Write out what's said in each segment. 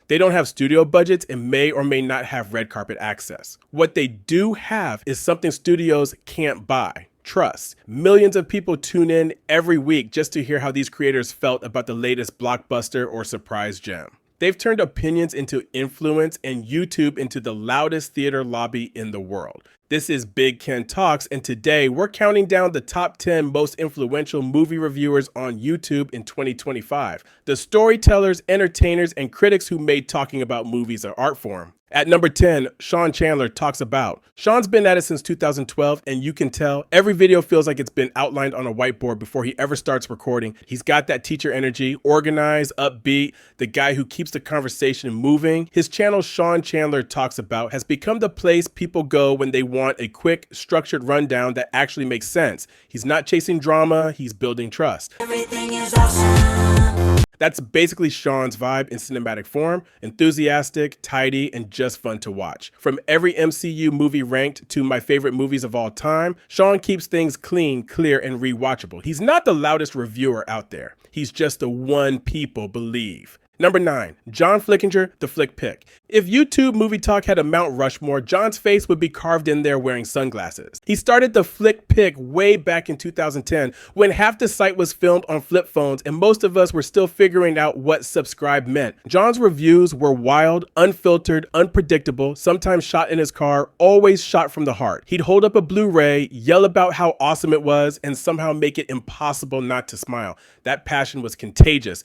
They don't have studio budgets and may or may not have red carpet access. What they do have is something studios can't buy. Trust. Millions of people tune in every week just to hear how these creators felt about the latest blockbuster or surprise gem. They've turned opinions into influence and YouTube into the loudest theater lobby in the world. This is Big Ken Talks, and today we're counting down the top 10 most influential movie reviewers on YouTube in 2025. The storytellers, entertainers, and critics who made talking about movies an art form. At number 10, Chandler talks about. Sean's been at it since 2012, and you can tell every video feels like it's been outlined on a whiteboard before he ever starts recording. He's got that teacher energy, organized, upbeat, the guy who keeps the conversation moving. His channel, Chandler Talks About, has become the place people go when they want a quick, structured rundown that actually makes sense. He's not chasing drama, he's building trust. Everything is awesome. That's basically Sean's vibe in cinematic form, enthusiastic, tidy, and just fun to watch. From every MCU movie ranked to my favorite movies of all time, Sean keeps things clean, clear, and rewatchable. He's not the loudest reviewer out there. He's just the one people believe. Number 9, John Flickinger, the Flick Pick. If YouTube Movie Talk had a Mount Rushmore, John's face would be carved in there wearing sunglasses. He started the Flick Pick way back in 2010 when half the site was filmed on flip phones and most of us were still figuring out what subscribe meant. John's reviews were wild, unfiltered, unpredictable, sometimes shot in his car, always shot from the heart. He'd hold up a Blu-ray, yell about how awesome it was, and somehow make it impossible not to smile. That passion was contagious.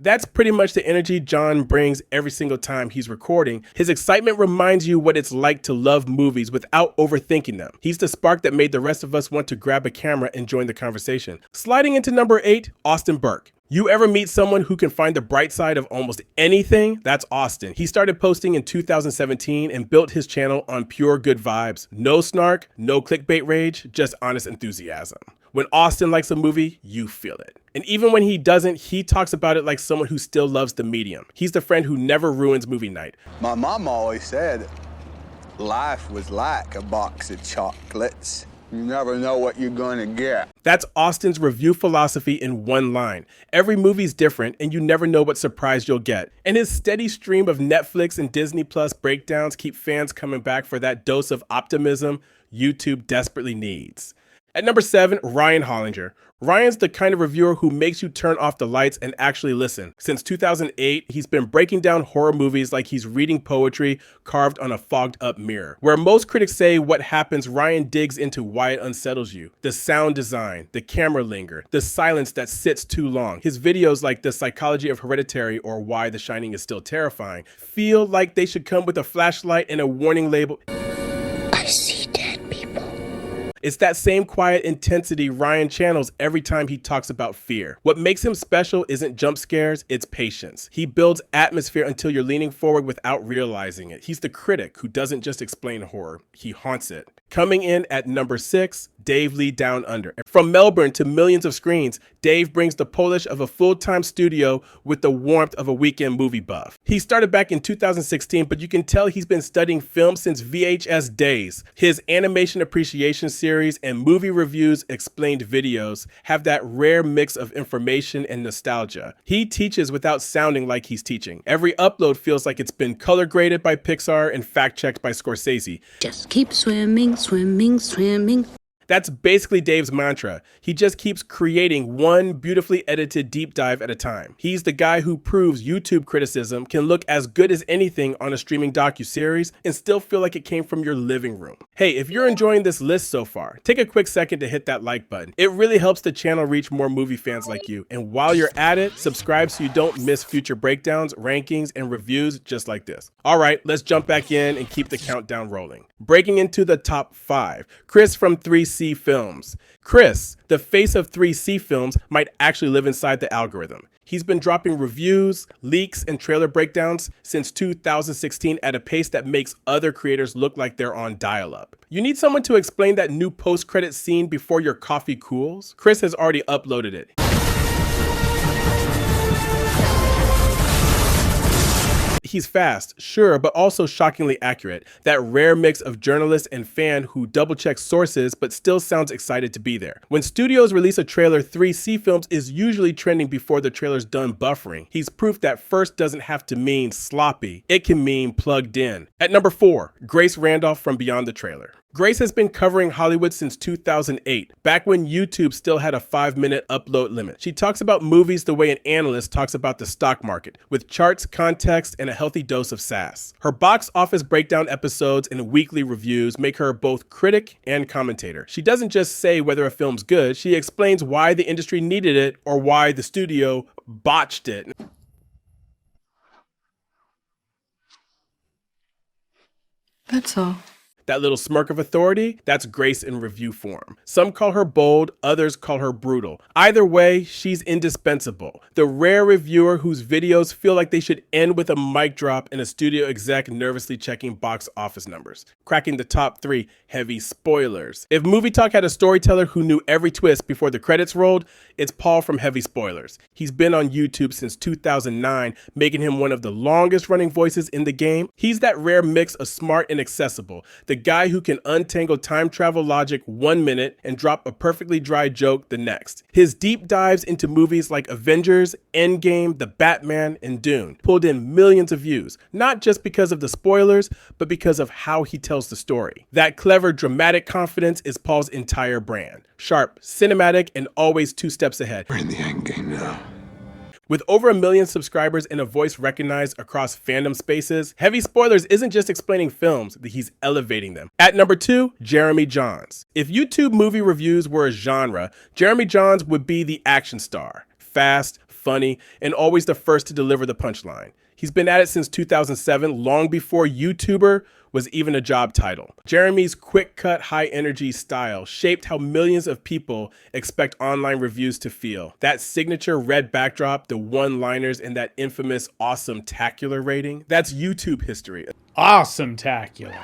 That's pretty much the energy John brings every single time he's recording. His excitement reminds you what it's like to love movies without overthinking them. He's the spark that made the rest of us want to grab a camera and join the conversation. Sliding into number 8, Austin Burke. You ever meet someone who can find the bright side of almost anything? That's Austin. He started posting in 2017 and built his channel on pure good vibes. No snark, no clickbait rage, just honest enthusiasm. When Austin likes a movie, you feel it. And even when he doesn't, he talks about it like someone who still loves the medium. He's the friend who never ruins movie night. My mom always said life was like a box of chocolates. You never know what you're gonna get. That's Austin's review philosophy in one line. Every movie's different and you never know what surprise you'll get. And his steady stream of Netflix and Disney Plus breakdowns keep fans coming back for that dose of optimism YouTube desperately needs. At number 7, Ryan Hollinger. Ryan's the kind of reviewer who makes you turn off the lights and actually listen. Since 2008, he's been breaking down horror movies like he's reading poetry carved on a fogged up mirror. Where most critics say what happens, Ryan digs into why it unsettles you. The sound design, the camera linger, the silence that sits too long. His videos like The Psychology of Hereditary or Why The Shining is Still Terrifying feel like they should come with a flashlight and a warning label. I see dead people. It's that same quiet intensity Ryan channels every time he talks about fear. What makes him special isn't jump scares, it's patience. He builds atmosphere until you're leaning forward without realizing it. He's the critic who doesn't just explain horror, he haunts it. Coming in at number 6, Dave Lee Down Under. From Melbourne to millions of screens, Dave brings the polish of a full-time studio with the warmth of a weekend movie buff. He started back in 2016, but you can tell he's been studying film since VHS days. His animation appreciation series and movie reviews explained videos have that rare mix of information and nostalgia. He teaches without sounding like he's teaching. Every upload feels like it's been color graded by Pixar and fact-checked by Scorsese. Just keep swimming, swimming, swimming. That's basically Dave's mantra. He just keeps creating one beautifully edited deep dive at a time. He's the guy who proves YouTube criticism can look as good as anything on a streaming docuseries and still feel like it came from your living room. Hey, if you're enjoying this list so far, take a quick second to hit that like button. It really helps the channel reach more movie fans like you. And while you're at it, subscribe so you don't miss future breakdowns, rankings, and reviews just like this. All right, let's jump back in and keep the countdown rolling. Breaking into the top 5, Chris from 3C Films. Chris, the face of 3C Films, might actually live inside the algorithm. He's been dropping reviews, leaks, and trailer breakdowns since 2016 at a pace that makes other creators look like they're on dial-up. You need someone to explain that new post-credit scene before your coffee cools? Chris has already uploaded it. He's fast, sure, but also shockingly accurate. That rare mix of journalist and fan who double-checks sources but still sounds excited to be there. When studios release a trailer, 3C Films is usually trending before the trailer's done buffering. He's proof that first doesn't have to mean sloppy. It can mean plugged in. At number 4, Grace Randolph from Beyond the Trailer. Grace has been covering Hollywood since 2008, back when YouTube still had a 5-minute upload limit. She talks about movies the way an analyst talks about the stock market, with charts, context, and a healthy dose of sass. Her box office breakdown episodes and weekly reviews make her both critic and commentator. She doesn't just say whether a film's good, she explains why the industry needed it or why the studio botched it. That's all. That little smirk of authority, that's Grace in review form. Some call her bold, others call her brutal. Either way, she's indispensable. The rare reviewer whose videos feel like they should end with a mic drop and a studio exec nervously checking box office numbers. Cracking the top 3 heavy spoilers. If Movie Talk had a storyteller who knew every twist before the credits rolled, it's Paul from Heavy Spoilers. He's been on YouTube since 2009, making him one of the longest running voices in the game. He's that rare mix of smart and accessible. The guy who can untangle time travel logic 1 minute and drop a perfectly dry joke the next. His deep dives into movies like Avengers, Endgame, The Batman, and Dune pulled in millions of views, not just because of the spoilers, but because of how he tells the story. That clever, dramatic confidence is Paul's entire brand. Sharp, cinematic, and always 2 steps ahead. We're in the end game now. With over 1 million subscribers and a voice recognized across fandom spaces, Heavy Spoilers isn't just explaining films, he's elevating them. At number 2, Jeremy Jahns. If YouTube movie reviews were a genre, Jeremy Jahns would be the action star. Fast, funny, and always the first to deliver the punchline. He's been at it since 2007, long before YouTuber was even a job title. Jeremy's quick-cut, high-energy style shaped how millions of people expect online reviews to feel. That signature red backdrop, the one-liners, and that infamous awesome-tacular rating, that's YouTube history. Awesome-tacular.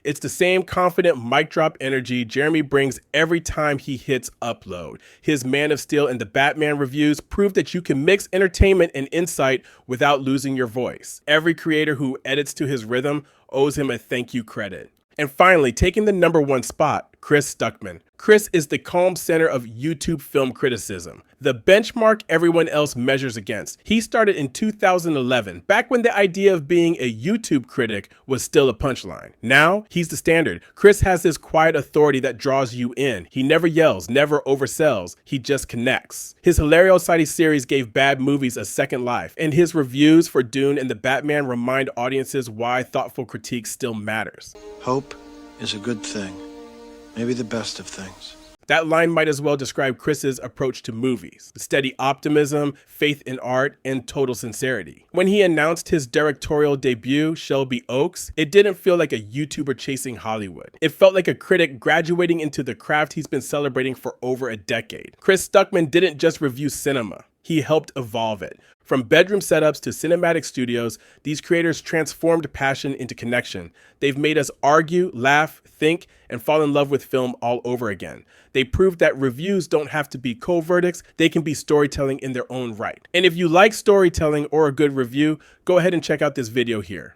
It's the same confident mic drop energy Jeremy brings every time he hits upload. His Man of Steel and the Batman reviews prove that you can mix entertainment and insight without losing your voice. Every creator who edits to his rhythm owes him a thank you credit. And finally, taking the number 1 spot, Chris Stuckmann. Chris is the calm center of YouTube film criticism, the benchmark everyone else measures against. He started in 2011, back when the idea of being a YouTube critic was still a punchline. Now, he's the standard. Chris has this quiet authority that draws you in. He never yells, never oversells, he just connects. His Hilario Society series gave bad movies a second life, and his reviews for Dune and the Batman remind audiences why thoughtful critique still matters. Hope is a good thing. Maybe the best of things. That line might as well describe Chris's approach to movies. Steady optimism, faith in art, and total sincerity. When he announced his directorial debut, Shelby Oaks, it didn't feel like a YouTuber chasing Hollywood. It felt like a critic graduating into the craft he's been celebrating for over a decade. Chris Stuckmann didn't just review cinema. He helped evolve it. From bedroom setups to cinematic studios, these creators transformed passion into connection. They've made us argue, laugh, think, and fall in love with film all over again. They proved that reviews don't have to be cold verdicts, they can be storytelling in their own right. And if you like storytelling or a good review, go ahead and check out this video here.